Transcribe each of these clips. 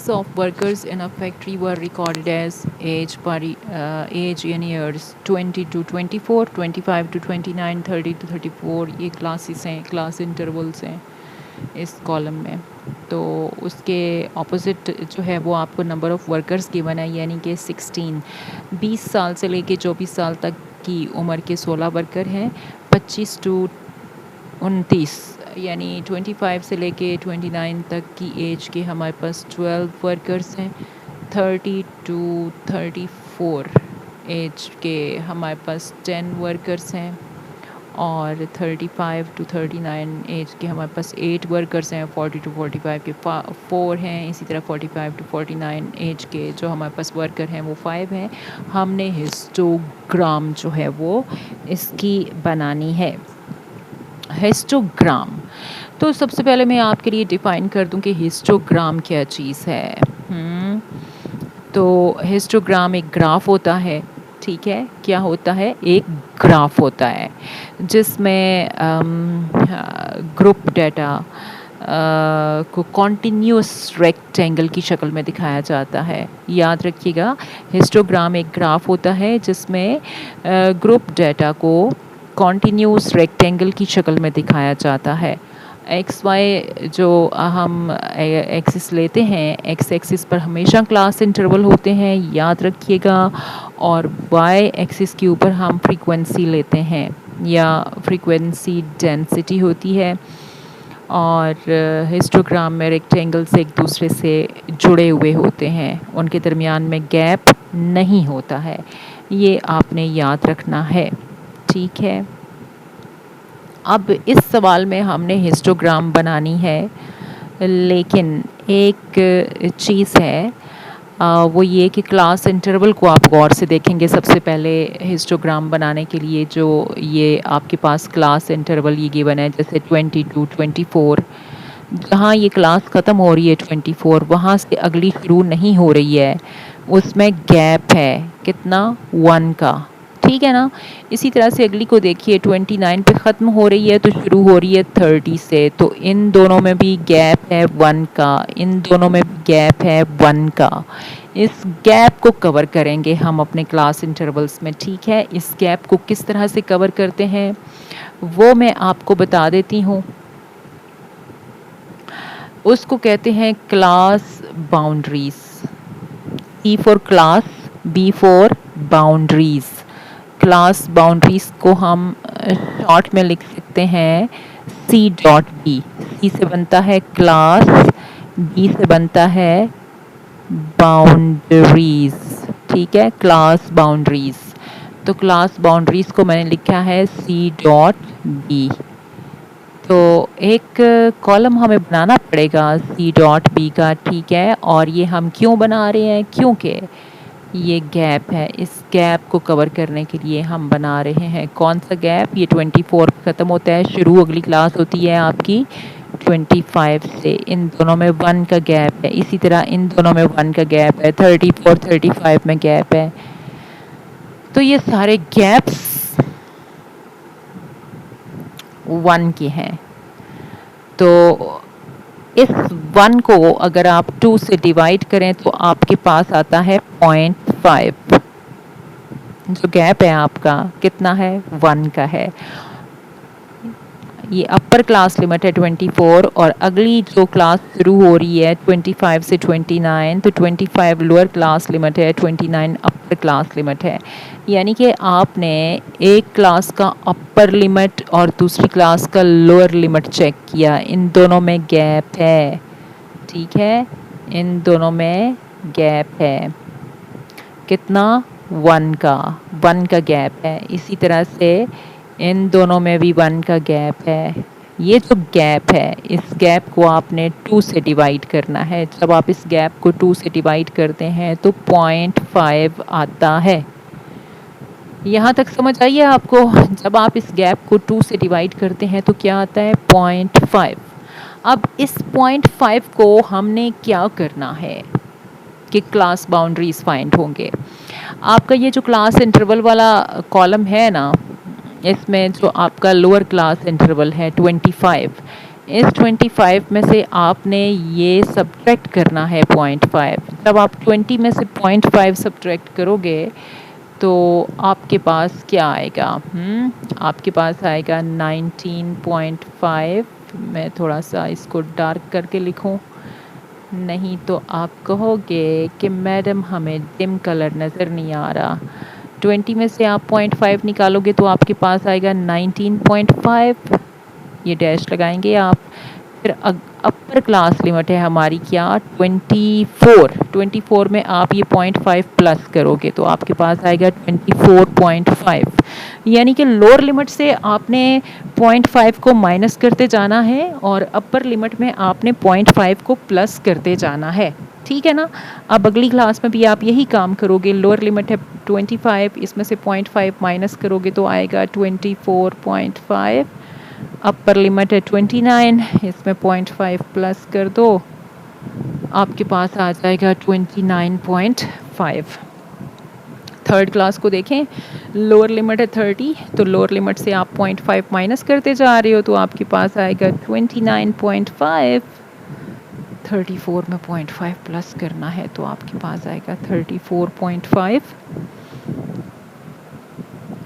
days of workers in a factory were recorded as age in years 20 to 24, 25 to 29, 30 to 34. ये classes हैं, class intervals हैं इस column में। तो उसके ऑपोजिट जो है वो आपको नंबर ऑफ़ वर्कर्स गिवन है, यानी कि 16। 20 साल से लेके 24 साल तक की उम्र के 16 वर्कर हैं। 25 टू 29 यानी 25 से लेके 29 तक की एज के हमारे पास 12 वर्कर्स हैं। 30 टू 34 एज के हमारे पास 10 वर्कर्स हैं और 35 टू 39 एज के हमारे पास 8 वर्कर्स हैं। 40 टू 45 के 4 हैं। इसी तरह 45 टू 49 एज के जो हमारे पास वर्कर हैं वो 5 हैं। हमने हिस्टोग्राम जो है वो इसकी बनानी है। हिस्टोग्राम, तो सबसे पहले मैं आपके लिए डिफ़ाइन कर दूं कि हिस्टोग्राम क्या चीज़ है। तो हिस्टोग्राम एक ग्राफ होता है, ठीक है। क्या होता है? एक ग्राफ होता है जिसमें ग्रुप डाटा को कॉन्टिन्यूस रेक्टेंगल की शक्ल में दिखाया जाता है। याद रखिएगा, हिस्टोग्राम एक ग्राफ होता है जिसमें ग्रुप डाटा को कॉन्टिन्यूस रेक्टेंगल की शक्ल में दिखाया जाता है। एक्स वाई जो हम एक्सिस लेते हैं, एक्स एक्सिस पर हमेशा क्लास इंटरवल होते हैं, याद रखिएगा। और वाई एक्सिस के ऊपर हम फ्रीक्वेंसी लेते हैं या फ्रीक्वेंसी डेंसिटी होती है। और हिस्टोग्राम में रेक्टेंगल्स एक दूसरे से जुड़े हुए होते हैं, उनके दरमियान में गैप नहीं होता है। ये आपने याद रखना है, ठीक है। अब इस सवाल में हमने हिस्टोग्राम बनानी है, लेकिन एक चीज़ है, वो ये कि क्लास इंटरवल को आप गौर से देखेंगे। सबसे पहले हिस्टोग्राम बनाने के लिए जो ये आपके पास क्लास इंटरवल ये गिवन है, जैसे 20 टू 24, जहाँ ये क्लास ख़त्म हो रही है 24, वहाँ से अगली शुरू नहीं हो रही है, उसमें गैप है कितना? 1 का, ठीक है ना। इसी तरह से अगली को देखिए, 29 पे ख़त्म हो रही है तो शुरू हो रही है 30 से, तो इन दोनों में भी गैप है 1 का, इन दोनों में भी गैप है 1 का। इस गैप को कवर करेंगे हम अपने क्लास इंटरवल्स में, ठीक है। इस गैप को किस तरह से कवर करते हैं वो मैं आपको बता देती हूँ। उसको कहते हैं class boundaries. C for class, B for boundaries. Class boundaries को हम शॉर्ट में लिख सकते हैं C.B। C से बनता है क्लास, B से बनता है बाउंड्रीज, ठीक है, क्लास बाउंड्रीज। तो क्लास बाउंड्रीज को मैंने लिखा है C.B। तो एक कॉलम हमें बनाना पड़ेगा C.B का, ठीक है। और ये हम क्यों बना रहे हैं? क्योंकि ये गैप है, इस गैप को कवर करने के लिए हम बना रहे हैं। कौन सा गैप? ये 24 ख़त्म होता है, शुरू अगली क्लास होती है आपकी 25 से। इन दोनों में 1 का गैप है, इसी तरह इन दोनों में 1 का गैप है, 34 35 में गैप है। तो ये सारे गैप्स 1 के हैं। तो इस 1 को अगर आप 2 से डिवाइड करें तो आपके पास आता है 0.5। जो गैप है आपका कितना है? 1 का है। ये अपर क्लास लिमिट है 24 और अगली जो क्लास शुरू हो रही है 25 से 29, तो 25 लोअर क्लास लिमिट है, 29 अपर क्लास लिमिट है। यानी कि आपने एक क्लास का अपर लिमिट और दूसरी क्लास का लोअर लिमिट चेक किया, इन दोनों में गैप है, ठीक है, इन दोनों में गैप है। कितना? 1 का गैप है। इसी तरह से इन दोनों में भी 1 का गैप है। ये जो गैप है, इस गैप को आपने 2 से डिवाइड करना है। जब आप इस गैप को 2 से डिवाइड करते हैं तो 0.5 आता है। यहाँ तक समझ आई है आपको? जब आप इस गैप को 2 से डिवाइड करते हैं तो क्या आता है? 0.5। अब इस 0.5 को हमने क्या करना है कि क्लास बाउंड्रीज फाइंड होंगे। आपका ये जो क्लास इंटरवल वाला कॉलम है ना, इसमें जो आपका लोअर क्लास इंटरवल है 25, इस 25 में से आपने ये सब्ट्रैक्ट करना है 0.5। जब आप 20 में से 0.5 सब्ट्रैक्ट करोगे तो आपके पास क्या आएगा? आपके पास आएगा 19.5। मैं थोड़ा सा इसको डार्क करके लिखूं, नहीं तो आप कहोगे कि मैडम हमें डिम कलर नज़र नहीं आ रहा। 20 में से आप 0.5 निकालोगे तो आपके पास आएगा 19.5। ये डैश लगाएंगे आप। फिर अपर क्लास लिमिट है हमारी क्या? 24 में आप ये 0.5 प्लस करोगे तो आपके पास आएगा 24.5। यानी कि लोअर लिमिट से आपने 0.5 को माइनस करते जाना है और अपर लिमिट में आपने 0.5 को प्लस करते जाना है। ठीक है ना? अब अगली क्लास में भी आप यही काम करोगे। लोअर लिमिट है 25, इसमें से 0.5 माइनस करोगे तो आएगा 24.5। अपर लिमिट है 29, इसमें 0.5 प्लस कर दो, आपके पास आ जाएगा 29.5। थर्ड क्लास को देखें, लोअर लिमिट है 30, तो लोअर लिमिट से आप 0.5 माइनस करते जा रहे हो तो आपके पास आएगा 29.5। 34 में 0.5 प्लस करना है तो आपके पास आएगा 34.5।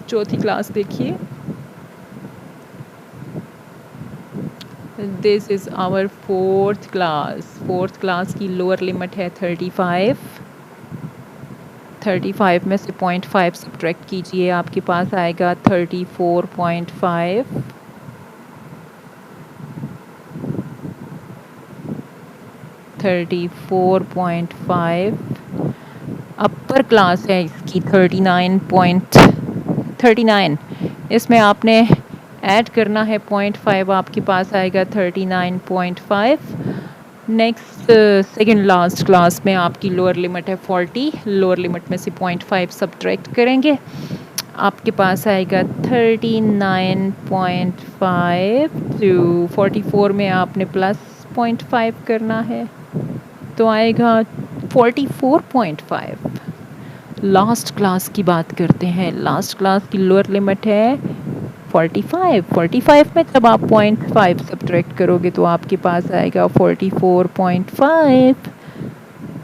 चौथी क्लास देखिए, this is our fourth class. Fourth class की लोअर लिमिट है 35। 35 में से 0.5 सब्ट्रैक्ट कीजिए, आपके पास आएगा 34.5। 34.5। अपर क्लास है इसकी 39, इसमें आपने ऐड करना है 0.5, आपके पास आएगा 39.5। नेक्स्ट सेकेंड लास्ट क्लास में आपकी लोअर लिमिट है 40। लोअर लिमिट में से 0.5 सब्ट्रैक्ट करेंगे, आपके पास आएगा 39.5। टू 44 में आपने प्लस 0.5 करना है तो आएगा 44.5। लास्ट क्लास की बात करते हैं। लास्ट क्लास की लोअर लिमिट है 45। 45 में जब आप 0.5 सब्ट्रैक्ट करोगे तो आपके पास आएगा 44.5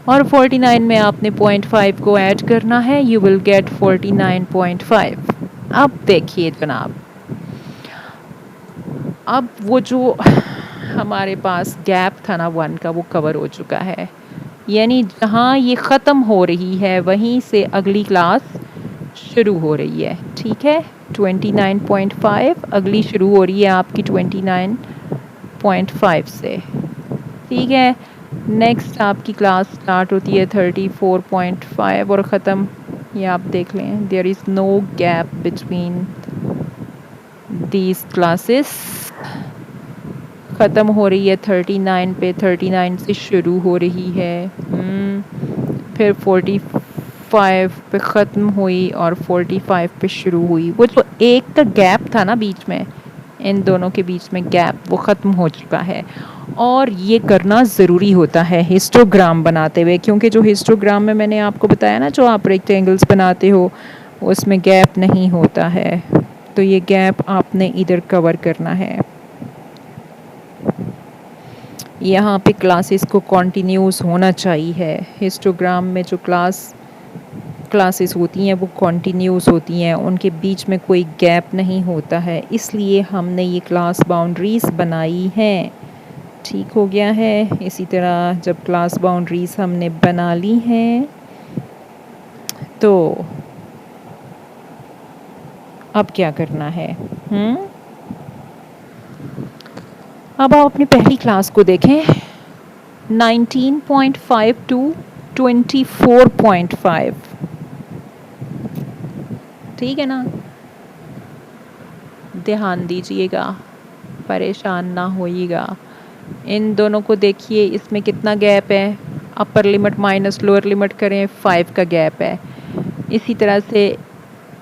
और 49 में आपने 0.5 को ऐड करना है, यू विल गेट 49.5। अब देखिए जनाब, अब वो जो हमारे पास गैप था ना 1 का, वो कवर हो चुका है। यानी जहाँ ये ख़त्म हो रही है वहीं से अगली क्लास शुरू हो रही है। ठीक है, 29.5 अगली शुरू हो रही है आपकी 29.5 से। ठीक है, नेक्स्ट आपकी क्लास स्टार्ट होती है 34.5 और ख़त्म, ये आप देख लें, there is no gap between these classes. ख़त्म हो रही है 39 पे, 39 से शुरू हो रही है, फिर 45 पे ख़त्म हुई और 45 पे शुरू हुई। वो जो एक का गैप था ना बीच में, इन दोनों के बीच में गैप, वो ख़त्म हो चुका है। और ये करना ज़रूरी होता है हिस्टोग्राम बनाते हुए, क्योंकि जो हिस्टोग्राम में मैंने आपको बताया ना, जो आप रेक्टेंगल्स बनाते हो उसमें गैप नहीं होता है, तो ये गैप आपने इधर कवर करना है। यहाँ पे क्लासेस को कॉन्टीन्यूस होना चाहिए। हिस्टोग्राम में जो क्लासेस होती हैं वो कॉन्टीन्यूस होती हैं, उनके बीच में कोई गैप नहीं होता है, इसलिए हमने ये क्लास बाउंड्रीज़ बनाई हैं। ठीक हो गया है। इसी तरह जब क्लास बाउंड्रीज़ हमने बना ली हैं तो अब क्या करना है? अब आप अपनी पहली क्लास को देखें, 19.5 टू 24.5। ठीक है ना? ध्यान दीजिएगा, परेशान ना होइएगा। इन दोनों को देखिए, इसमें कितना गैप है, upper limit minus lower limit करें 5 का गैप है। इसी तरह से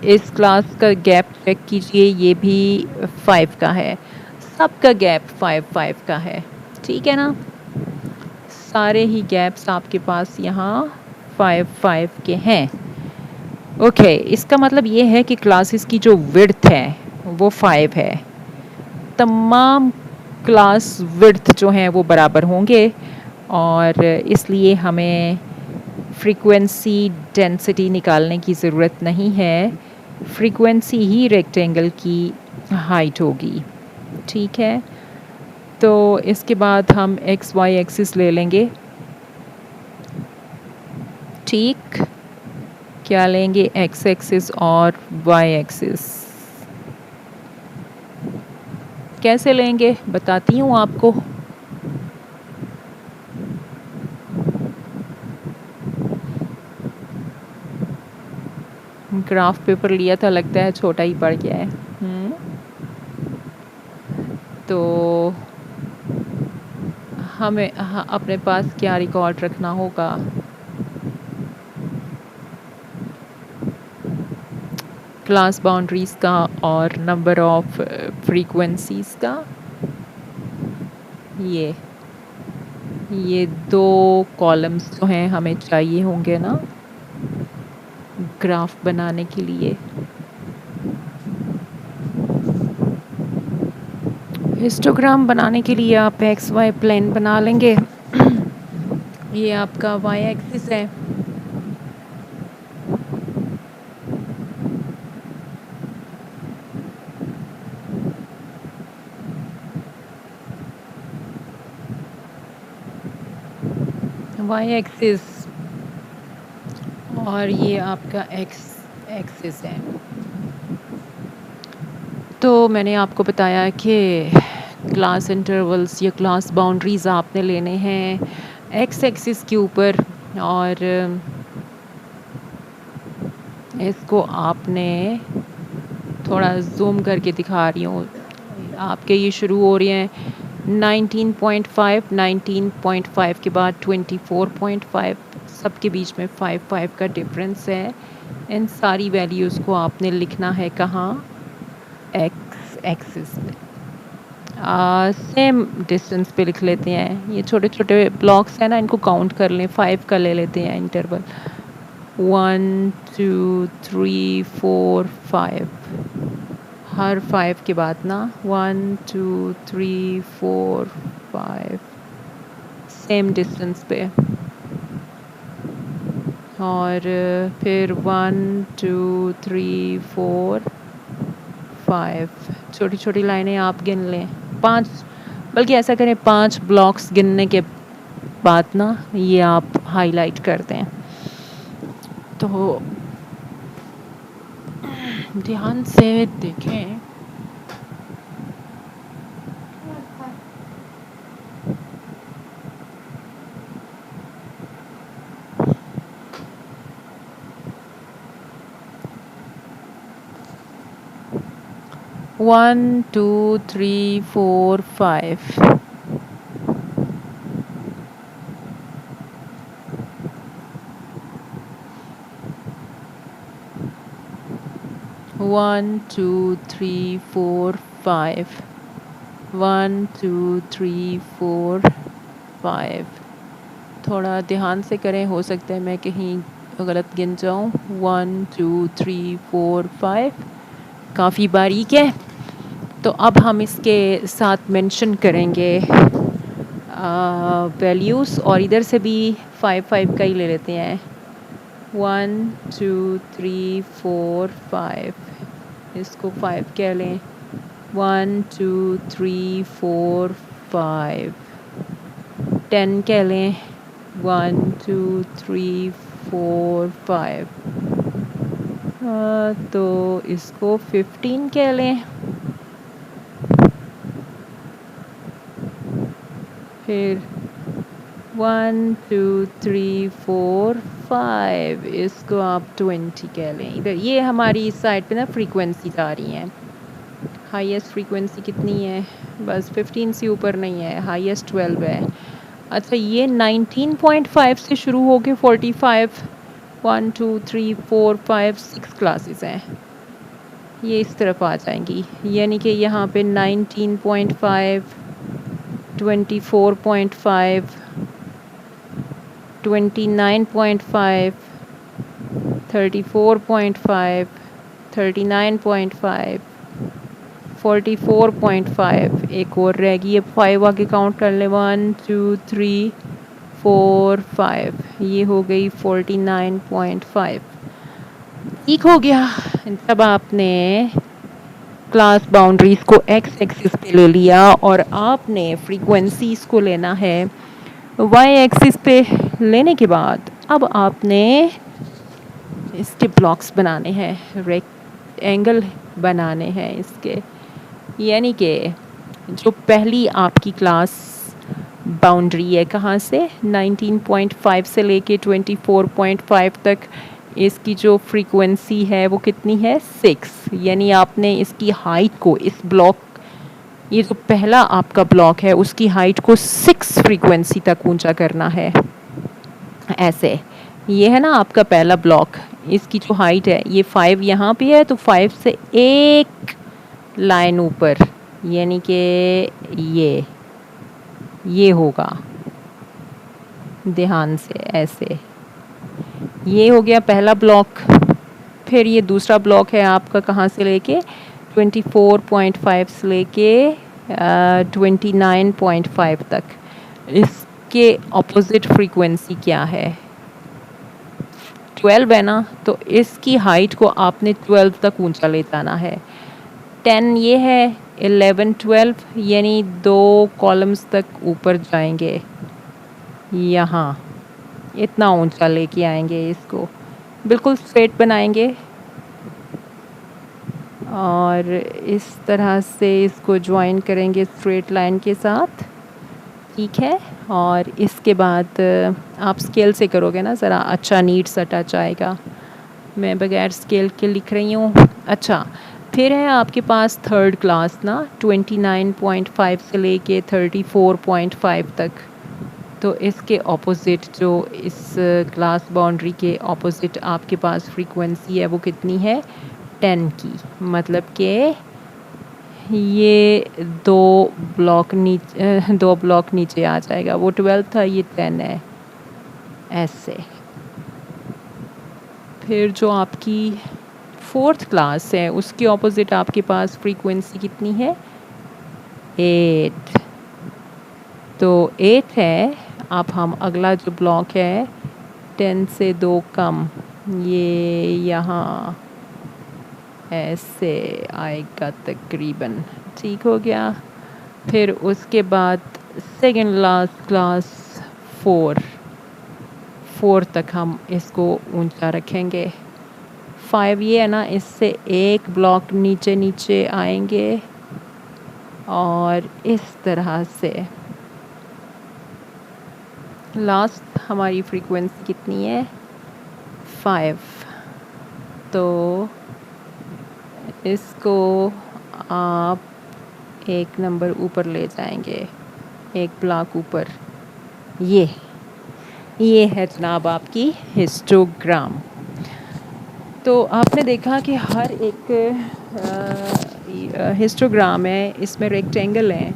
इस क्लास का गैप चेक कीजिए, ये भी 5 का है, सबका गैप 5 का है। ठीक है ना? सारे ही गैप्स आपके पास यहाँ 5 के हैं। ओके, इसका मतलब ये है कि क्लासेस की जो विड्थ है वो 5 है। तमाम क्लास विड्थ जो हैं वो बराबर होंगे और इसलिए हमें फ्रीक्वेंसी डेंसिटी निकालने की ज़रूरत नहीं है, फ्रीक्वेंसी ही रेक्टेंगल की हाइट होगी। ठीक है, तो इसके बाद हम एक्स वाई एक्सिस ले लेंगे। ठीक, क्या लेंगे? एक्स एक्सिस और वाई एक्सिस। कैसे लेंगे बताती हूँ आपको। ग्राफ पेपर लिया था, लगता है छोटा ही पड़ गया है। तो हमें अपने पास क्या रिकॉर्ड रखना होगा? क्लास बाउंड्रीज़ का और नंबर ऑफ फ्रीक्वेंसीज़ का। ये दो कॉलम्स जो हैं हमें चाहिए होंगे ना ग्राफ बनाने के लिए। हिस्टोग्राम बनाने के लिए आप एक्स वाई प्लेन बना लेंगे। ये आपका वाई एक्सिस है। वाई एक्सिस और ये आपका एक्स एक्सिस है। तो मैंने आपको बताया कि क्लास इंटरवल्स या क्लास बाउंड्रीज़ आपने लेने हैं एक्स एक्सिस के ऊपर और इसको आपने थोड़ा जूम करके दिखा रही हूँ। आपके ये शुरू हो रही हैं 19.5, 19.5 के बाद 24.5, सबके बीच में 5 का डिफरेंस है। इन सारी वैल्यूज़ को आपने लिखना है कहाँ? एक्स एक्सिस में। सेम डिस्टेंस पे लिख लेते हैं। ये छोटे छोटे ब्लॉक्स हैं ना, इनको काउंट कर लें, 5 का ले लेते हैं इंटरवल। 1 2 3 4 5, हर 5 के बाद ना 1 2 3 4 5 सेम डिस्टेंस पे। और फिर 1 2 3 4 5 छोटी छोटी लाइनें आप गिन लें। 5, बल्कि ऐसा करें 5 ब्लॉक्स गिनने के बाद ना ये आप हाईलाइट कर दें। तो ध्यान से देखें। One two three four 5। One two three four 5, 1 2 3 4 5। थोड़ा ध्यान से करें, हो सकता है मैं कहीं गलत गिन जाऊँ। 1 2 3 4 5 काफ़ी बारीक है। तो अब हम इसके साथ मेंशन करेंगे वैल्यूज़ और इधर से भी 5 का ही ले लेते हैं। 1 2 3 4 5, इसको 5 कह लें। 1 2 3 4 5 10 कह लें। 1 2 3 4 5 तो इसको 15 कह लें। फिर 1 2 3 4 5, इसको आप 20 कह लें। इधर ये हमारी इस साइड पे ना फ्रीक्वेंसी आ रही हैं। हाईएस्ट फ्रीक्वेंसी कितनी है? बस 15 से ऊपर नहीं है, हाईएस्ट 12 है। अच्छा, ये 19.5 से शुरू हो के 45, 1 2 3 4 5 6 क्लासेस हैं। ये इस तरफ आ जाएंगी, यानी कि यहाँ पे 19.5, 24.5, 29.5, 34.5, 39.5, 44.5, एक और रह गई है, 5 आगे काउंट कर ले, 1 2 3 4 5, ये हो गई 49.5। ठीक हो गया। तब आपने क्लास बाउंड्रीज को एक्स एक्सिस पे ले लिया और आपने फ्रीक्वेंसीज को लेना है वाई एक्सिस पे। लेने के बाद अब आपने इसके ब्लॉक्स बनाने हैं, रेक्टेंगल बनाने हैं इसके, यानी कि जो पहली आपकी क्लास बाउंड्री है कहाँ से 19.5 से लेके 24.5 तक, इसकी जो फ्रीक्वेंसी है वो कितनी है 6, यानी आपने इसकी हाइट को, इस ब्लॉक, ये जो पहला आपका ब्लॉक है उसकी हाइट को 6 फ्रीक्वेंसी तक ऊंचा करना है। ऐसे ये है ना आपका पहला ब्लॉक, इसकी जो हाइट है ये 5 यहाँ पे है, तो 5 से एक लाइन ऊपर, यानी कि ये होगा, ध्यान से ऐसे, ये हो गया पहला ब्लॉक। फिर ये दूसरा ब्लॉक है आपका कहाँ से लेके 24.5 से लेके 29.5 तक, इसके ऑपोजिट फ्रीक्वेंसी क्या है 12 है ना, तो इसकी हाइट को आपने 12 तक ऊंचा ले जाना है। 10 ये है, 11 12, यानी 2 कॉलम्स तक ऊपर जाएंगे, यहाँ इतना ऊंचा लेके आएंगे, इसको बिल्कुल स्ट्रेट बनाएंगे और इस तरह से इसको ज्वाइन करेंगे स्ट्रेट लाइन के साथ, ठीक है। और इसके बाद आप स्केल से करोगे ना ज़रा अच्छा नीट सा टच आएगा, मैं बगैर स्केल के लिख रही हूँ। अच्छा, फिर है आपके पास थर्ड क्लास ना 29.5 से लेके 34.5 तक, तो इसके ऑपोजिट जो इस क्लास बाउंड्री के ऑपोजिट आपके पास फ्रीक्वेंसी है वो कितनी है 10 की, मतलब कि ये 2 ब्लॉक नीचे आ जाएगा, वो 12 था ये 10 है, ऐसे। फिर जो आपकी फोर्थ क्लास है उसके ऑपोजिट आपके पास फ्रीक्वेंसी कितनी है 8, तो 8 है। अब हम अगला जो ब्लॉक है 10 से 2 कम, ये यहाँ ऐसे आएगा तकरीबन, ठीक हो गया। फिर उसके बाद सेकंड लास्ट क्लास 4 तक हम इसको ऊंचा रखेंगे। 5 ये है ना, इससे एक ब्लॉक नीचे नीचे आएंगे और इस तरह से लास्ट हमारी फ्रीक्वेंसी कितनी है 5, तो इसको आप एक नंबर ऊपर ले जाएंगे, एक ब्लॉक ऊपर। ये है जनाब आपकी हिस्टोग्राम। तो आपने देखा कि हर एक हिस्टोग्राम है, इसमें रेक्टेंगल हैं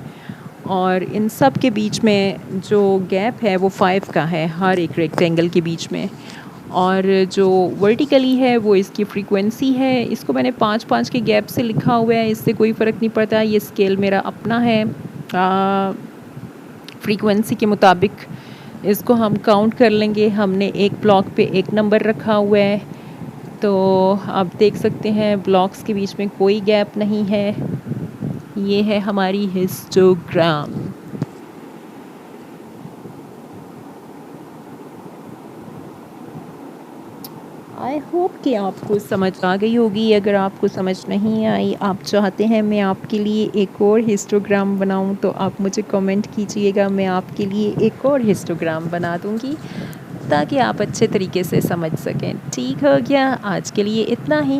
और इन सब के बीच में जो गैप है वो 5 का है हर एक रेक्टेंगल के बीच में, और जो वर्टिकली है वो इसकी फ्रीक्वेंसी है। इसको मैंने 5-5 के गैप से लिखा हुआ है, इससे कोई फ़र्क नहीं पड़ता, ये स्केल मेरा अपना है। फ्रीक्वेंसी के मुताबिक इसको हम काउंट कर लेंगे, हमने एक ब्लॉक पे एक नंबर रखा हुआ है, तो आप देख सकते हैं ब्लॉक्स के बीच में कोई गैप नहीं है। ये है हमारी हिस्टोग्राम। आई होप कि आपको समझ आ गई होगी। अगर आपको समझ नहीं आई, आप चाहते हैं मैं आपके लिए एक और हिस्टोग्राम बनाऊं, तो आप मुझे कमेंट कीजिएगा, मैं आपके लिए एक और हिस्टोग्राम बना दूंगी ताकि आप अच्छे तरीके से समझ सकें। ठीक हो गया, आज के लिए इतना ही।